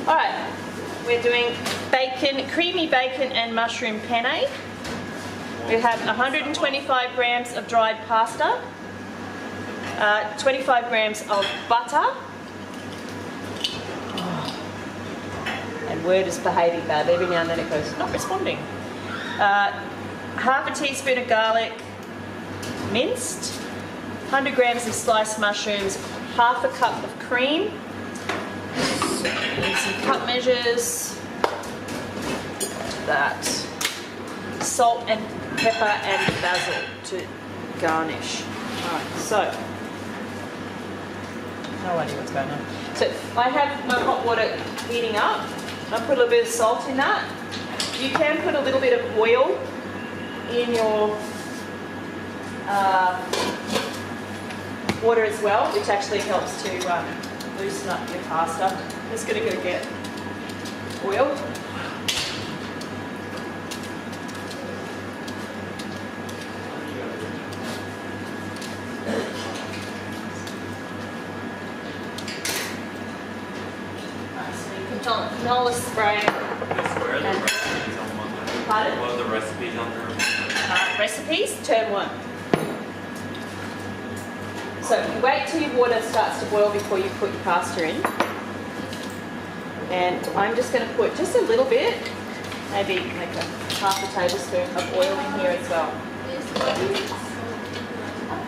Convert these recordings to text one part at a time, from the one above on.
Alright, we're doing bacon, creamy bacon and mushroom penne. We have 125 grams of dried pasta, 25 grams of butter, and Word is behaving bad. Every now and then it goes, not responding. Half a teaspoon of garlic minced, 100 grams of sliced mushrooms, half a cup of cream, and some cup measures, that, salt and pepper and basil to garnish. Alright, so, no idea what's going on. So I have my hot water heating up. I put a little bit of salt in that. You can put a little bit of oil in your water as well, which actually helps to loosen up your pasta. I'm just going to go get oil. Canola spray. Where are the recipes on one? Pardon? What are the recipes on there? Recipes, term 1. So you wait till your water starts to boil before you put your pasta in. And I'm just going to put just a little bit, maybe like half a tablespoon of oil in here as well.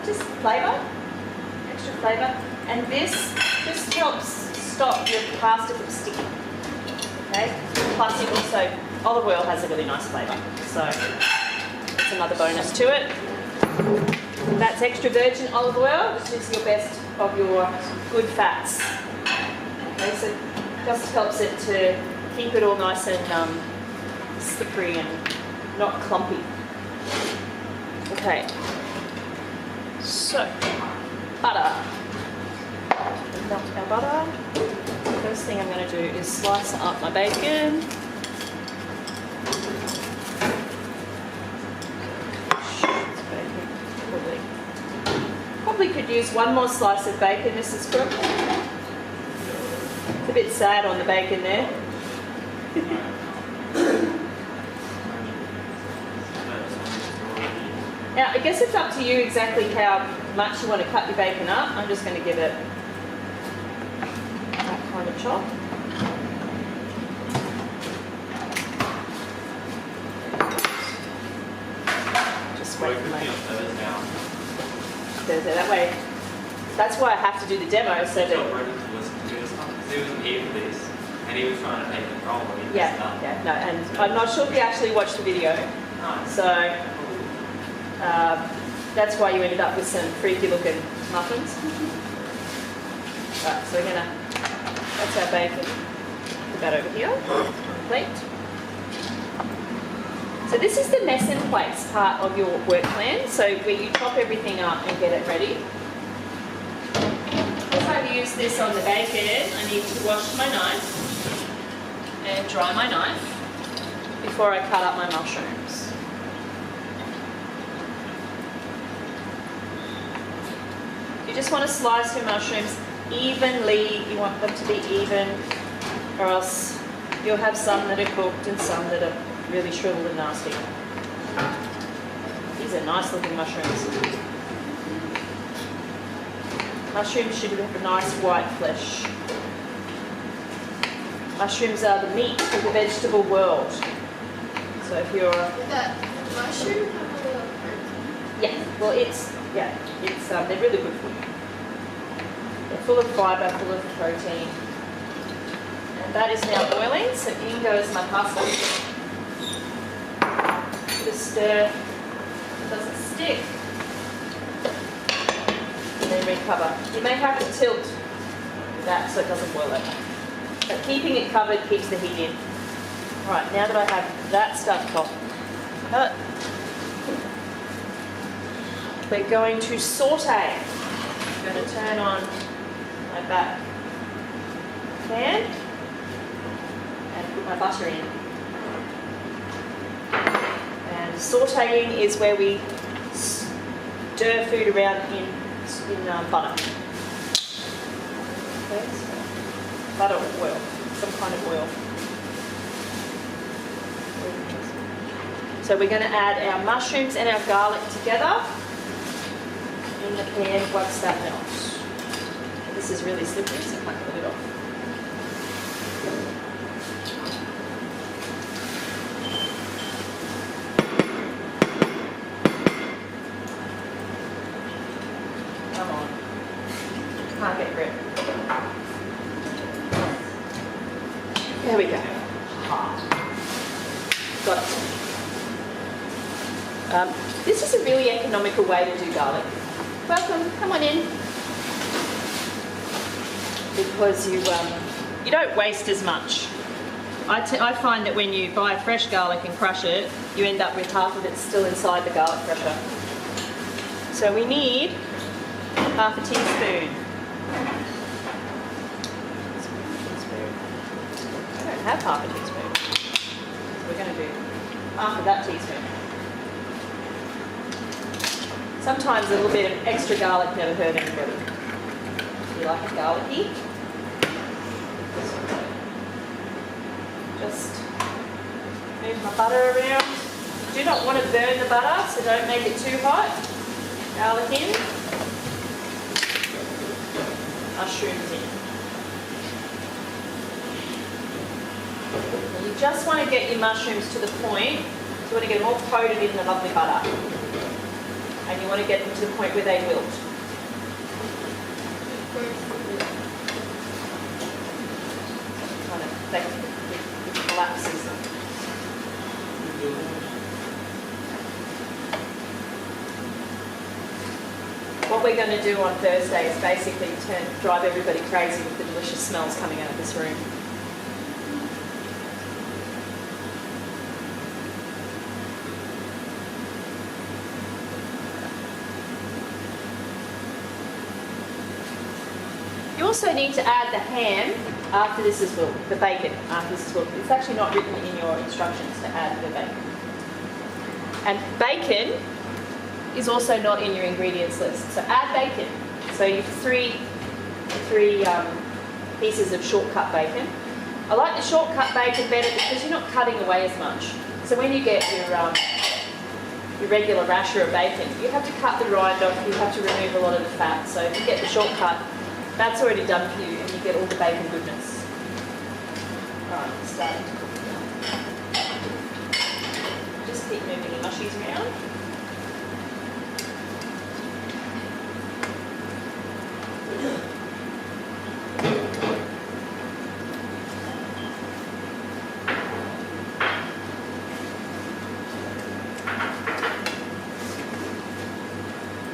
Just flavour, extra flavour. And this just helps stop your pasta from sticking. Okay? Plus you also, olive oil has a really nice flavour. So that's another bonus to it. That's extra virgin olive oil, which is your best of your good fats. Okay, so it just helps it to keep it all nice and slippery and not clumpy. Okay, so butter. Melt our butter. First thing I'm going to do is slice up my bacon. Probably could use one more slice of bacon, Mrs. Crook. It's a bit sad on the bacon there. Now, I guess it's up to you exactly how much you want to cut your bacon up. I'm just going to give it that kind of chop. Just wait for my... That way, that's why I have to do the demo so that... He wasn't here for this, and he was trying to take control of it. Yeah, no, and I'm not sure if you actually watched the video, so that's why you ended up with some freaky looking muffins. Right, so we're gonna, that's our bacon, put that over here, plate. So this is the mess and plates part of your work plan, so where you chop everything up and get it ready. As I use this on the bacon, I need to wash my knife and dry my knife before I cut up my mushrooms. You just want to slice your mushrooms evenly. You want them to be even, or else you'll have some that are cooked and some that are really shriveled and nasty. These are nice looking mushrooms. Mushrooms should have a nice white flesh. Mushrooms are the meat of the vegetable world. So if you're... Does that mushroom have a little protein? Yeah, well it's they're really good for you. They're full of fibre, full of protein. And that is now boiling, so in goes my pasta. Just stir, it doesn't stick. And then recover. You may have to tilt that so it doesn't boil over. But keeping it covered keeps the heat in. Alright, now that I have that stuff cut, we're going to saute. I'm going to turn on my back pan and put my butter in. And sauteing is where we stir food around in butter. Okay, so butter or oil. some kind of oil. So we're going to add our mushrooms and our garlic together in the pan once that melts. This is really slippery, so I can't get it off. Come on. Can't get grip. There we go. Got it. This is a really economical way to do garlic. Welcome, come on in. Because you don't waste as much. I find that when you buy fresh garlic and crush it, you end up with half of it still inside the garlic crusher. So we need half a teaspoon. I don't have half a teaspoon. So we're going to do half of that teaspoon. Sometimes a little bit of extra garlic never hurt anybody. You like it garlicky? Just move my butter around. You do not want to burn the butter, so don't make it too hot. Garlic in. Mushrooms in. And you just want to get your mushrooms to the point, so you want to get them all coated in the lovely butter. And you want to get them to the point where they wilt. Kind of, it collapses them. What we're going to do on Thursday is basically drive everybody crazy with the delicious smells coming out of this room. You also need to add the ham after this is wilted, the bacon after this is wilted. It's actually not written in your instructions to add the bacon. And bacon is also not in your ingredients list. So add bacon. So you have three pieces of shortcut bacon. I like the shortcut bacon better because you're not cutting away as much. So when you get your regular rasher of bacon, you have to cut the rind off, you have to remove a lot of the fat. So if you get the shortcut, that's already done for you and you get all the bacon goodness. Alright, it's starting to cook now. Just keep moving the mushies around.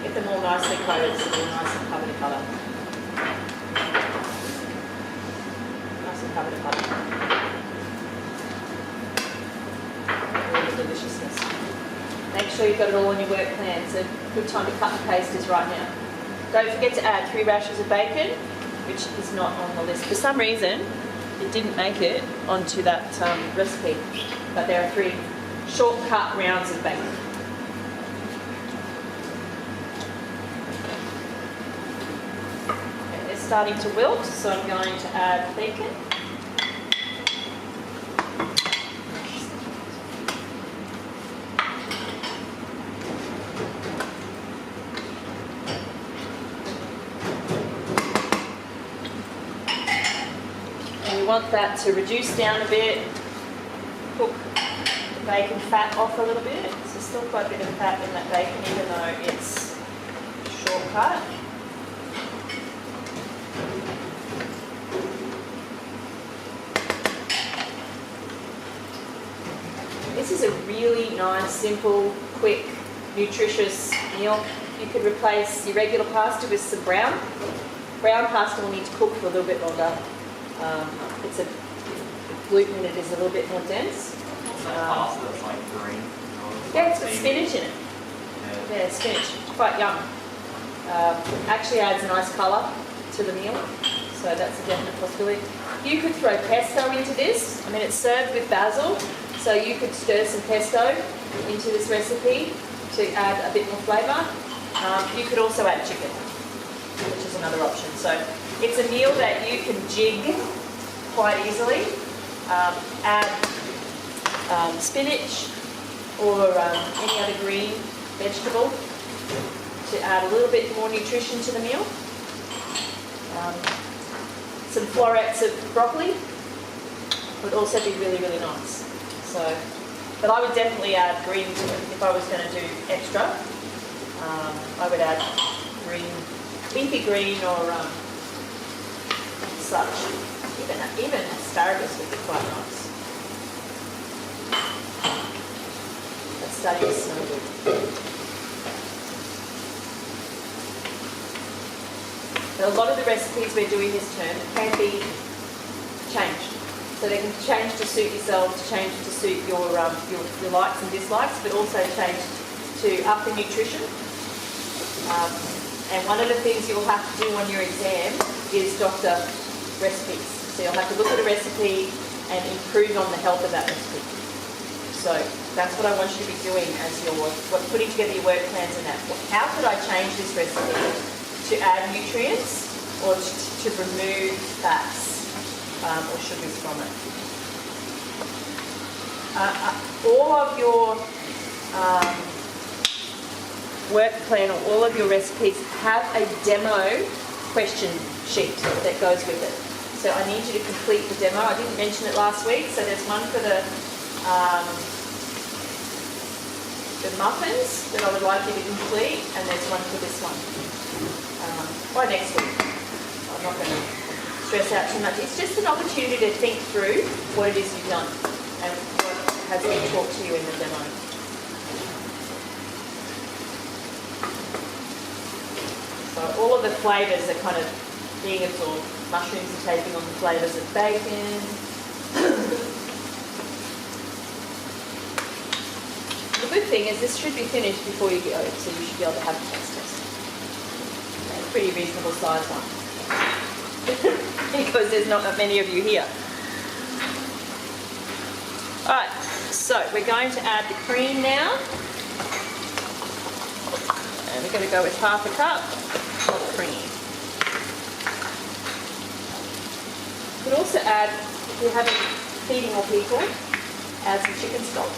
Get them all nicely coated so they're nice and covered in butter. Nice and covered in butter. All the deliciousness. Make sure you've got it all on your work plan. So a good time to cut and paste is right now. Don't forget to add 3 rashers of bacon, which is not on the list. For some reason, it didn't make it onto that recipe, but there are 3 short-cut rounds of bacon. Okay, they're starting to wilt, so I'm going to add bacon. You want that to reduce down a bit, cook the bacon fat off a little bit. So still quite a bit of fat in that bacon even though it's shortcut. This is a really nice, simple, quick, nutritious meal. You could replace your regular pasta with some brown. Brown pasta will need to cook for a little bit longer. It's a gluten in it is a little bit more dense. What's that pasta that's like green? Yeah, it's got spinach in it. Yeah, spinach. Quite yum. Actually adds a nice colour to the meal, so that's a definite possibility. You could throw pesto into this. I mean, it's served with basil, so you could stir some pesto into this recipe to add a bit more flavour. You could also add chicken, which is another option. So it's a meal that you can jig quite easily. Add spinach or any other green vegetable to add a little bit more nutrition to the meal. Some florets of broccoli would also be really, really nice. So, but I would definitely add green to it if I was going to do extra. I would add green, leafy green or such. Even asparagus would be quite nice. That's starting to smell good. But a lot of the recipes we're doing this term can be changed. So they can change to suit yourself, to change to suit your likes and dislikes, but also change to up the nutrition. And one of the things you'll have to do on your exam is doctor recipes. So you'll have to look at a recipe and improve on the health of that recipe. So that's what I want you to be doing as you're putting together your work plans and that. How could I change this recipe to add nutrients or to remove fats or sugars from it? All of your work plan or all of your recipes have a demo question sheet that goes with it. So I need you to complete the demo. I didn't mention it last week, so there's one for the muffins that I would like you to complete, and there's one for this one. By next week. I'm not going to stress out too much. It's just an opportunity to think through what it is you've done and what has been taught to you in the demo. So all of the flavours are kind of being absorbed. Mushrooms are taking on the flavours of bacon. The good thing is this should be finished before you go, so you should be able to have the taste test. It's a pretty reasonable size one. Because there's not that many of you here. Alright, so we're going to add the cream now. And we're going to go with half a cup of cream. You could also add, if you're feeding more people, add some chicken stock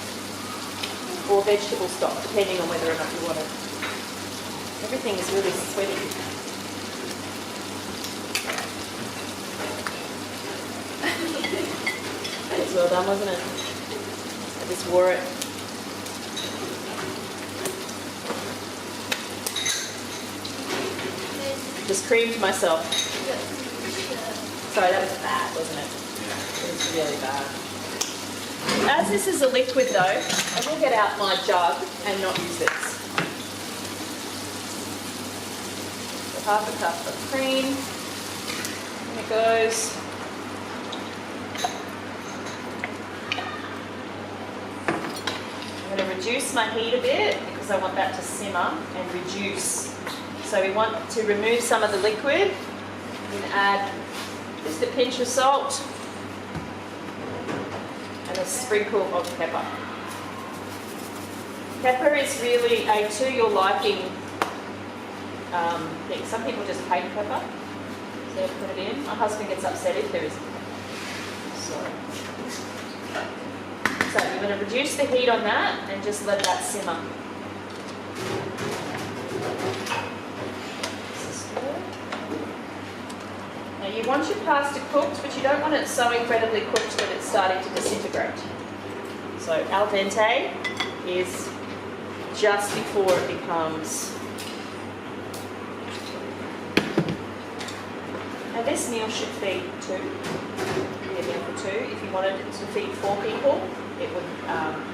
or vegetable stock, depending on whether or not you want it. Everything is really sweaty. That was well done, wasn't it? I just wore it. Just creamed myself. Sorry, that was bad, wasn't it? It was really bad. As this is a liquid though, I will get out my jug and not use this. So half a cup of cream. And it goes. I'm going to reduce my heat a bit because I want that to simmer and reduce. So we want to remove some of the liquid and add just a pinch of salt and a sprinkle of pepper. Pepper is really a to your liking thing. Some people just hate pepper, so you put it in. My husband gets upset if there isn't pepper. So you're going to reduce the heat on that and just let that simmer. Now you want your pasta cooked, but you don't want it so incredibly cooked that it's starting to disintegrate. So al dente is just before it becomes. Now this meal should feed two. Be a meal for two. If you wanted it to feed 4 people, it would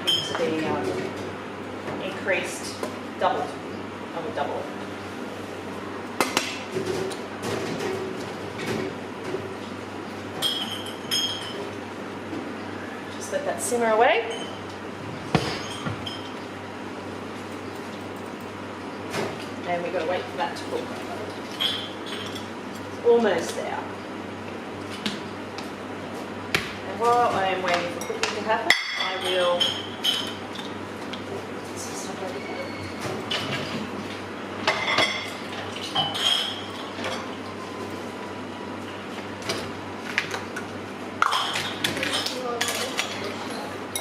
need to be increased, doubled. I would double it. Just let that simmer away. And we've got to wait for that to cook. It's almost there. And while I am waiting for cooking to happen, I will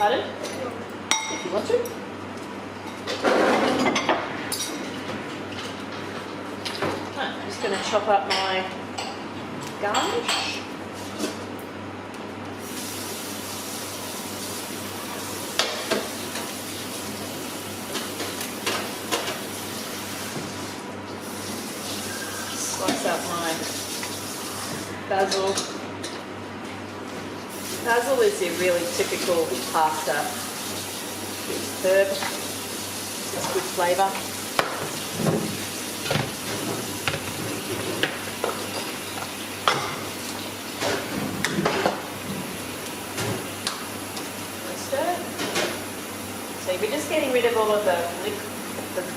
Pardon? If you want to. Right, I'm just going to chop up my garnish. Slice up my basil. Basil is a really typical pasta herb. It's good flavour. Stir. So we're just getting rid of all of the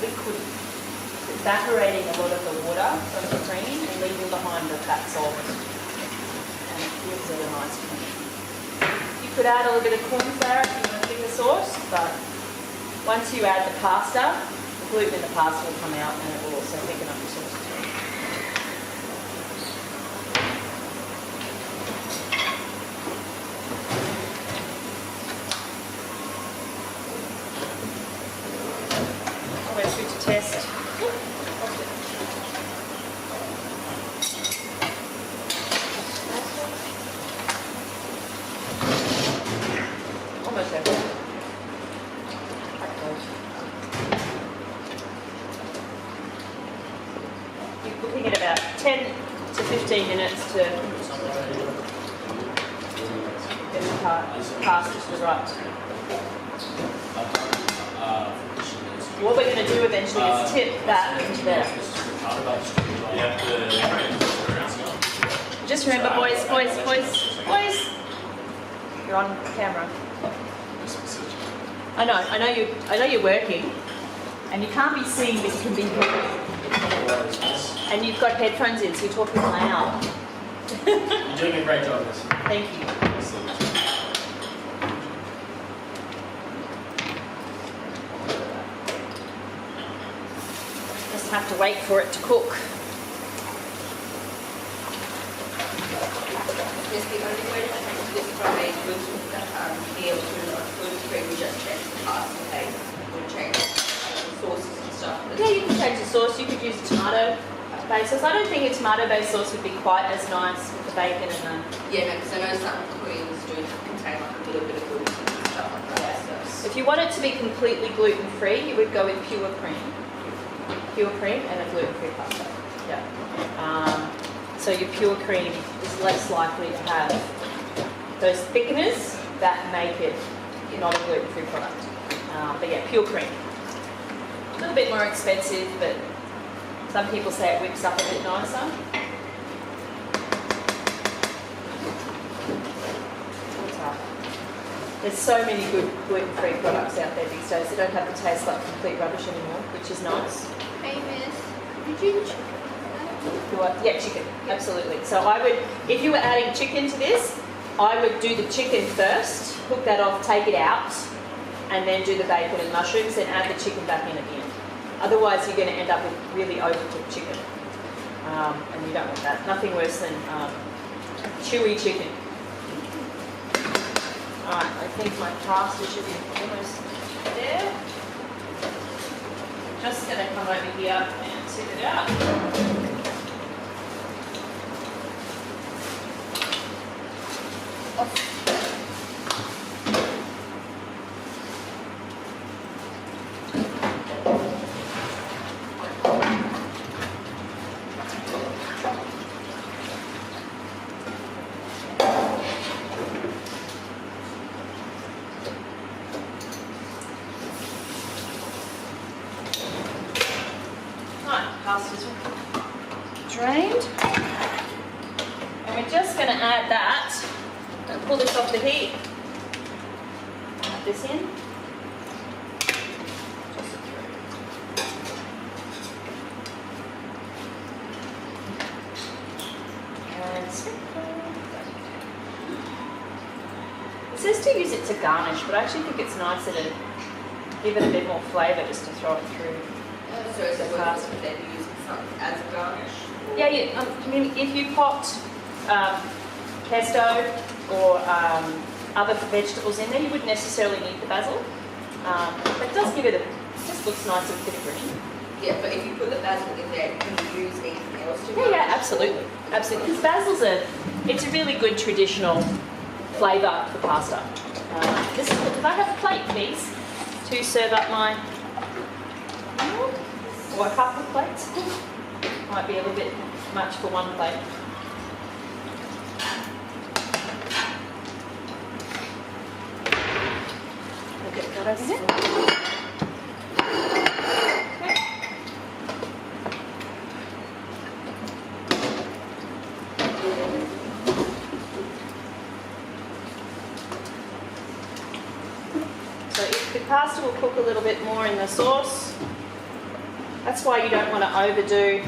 liquid, evaporating a lot of the water from the cream and leaving behind the fat salt. And it gives it a nice cream. You could add a little bit of corn flour if you want to thicken the sauce, but once you add the pasta, the gluten in the pasta will come out and it will also thicken up the sauce as well. Always good to test. Almost there. You're cooking it about 10 to 15 minutes to get the pasta to the right. What we're going to do eventually is tip that into there. Just remember, boys, you're on camera. I know you're working, and you can't be seen, but you can be heard. And you've got headphones in, so you're talking loud. You're doing a great job, Miss. Thank you. Just have to wait for it to cook. Yes, the only way to change this from a gluten meal to a gluten-free, we just change the pasta base. We'll change sauces and stuff. Yeah, you can change the sauce. You could use a tomato-based sauce. I don't think a tomato-based sauce would be quite as nice with the bacon and the... Yeah, no, because I know some queens do contain like a little bit of gluten and stuff like that. Yeah. So. If you want it to be completely gluten-free, you would go with pure cream. Pure cream and a gluten-free pasta. Yeah. So your pure cream is less likely to have those thickeners that make it not a gluten-free product. But yeah, pure cream. A little bit more expensive, but some people say it whips up a bit nicer. There's so many good gluten-free products out there these days. They don't have to taste like complete rubbish anymore, which is nice. Hey, miss, did you do chicken? Yeah, chicken, absolutely. So I would, if you were adding chicken to this, I would do the chicken first, cook that off, take it out, and then do the bacon and mushrooms, then add the chicken back in at the end. Otherwise, you're going to end up with really overcooked chicken, and you don't want that. Nothing worse than chewy chicken. All right, I think my pasta should be almost there. Just going to come over here and tip it out. Pasta's drained. And we're just going to add that. I'm going to pull this off the heat. Add this in. And sprinkle. It says to use it to garnish, but I actually think it's nicer to give it a bit more flavour just to throw it through. So is it worth it then use something as a garnish? Yeah, I mean, if you popped pesto or other vegetables in there, you wouldn't necessarily need the basil. But it does give it it just looks nice and bit green. Yeah, but if you put the basil in there, can you use anything else to Yeah, absolutely. Absolutely. Because basil's it's a really good traditional flavour for pasta. Could I have a plate, please, to serve up my, or a couple of plates? Might be a little bit much for one plate. We'll get that over here. Okay. So if the pasta will cook a little bit more in the sauce, that's why you don't want to overdo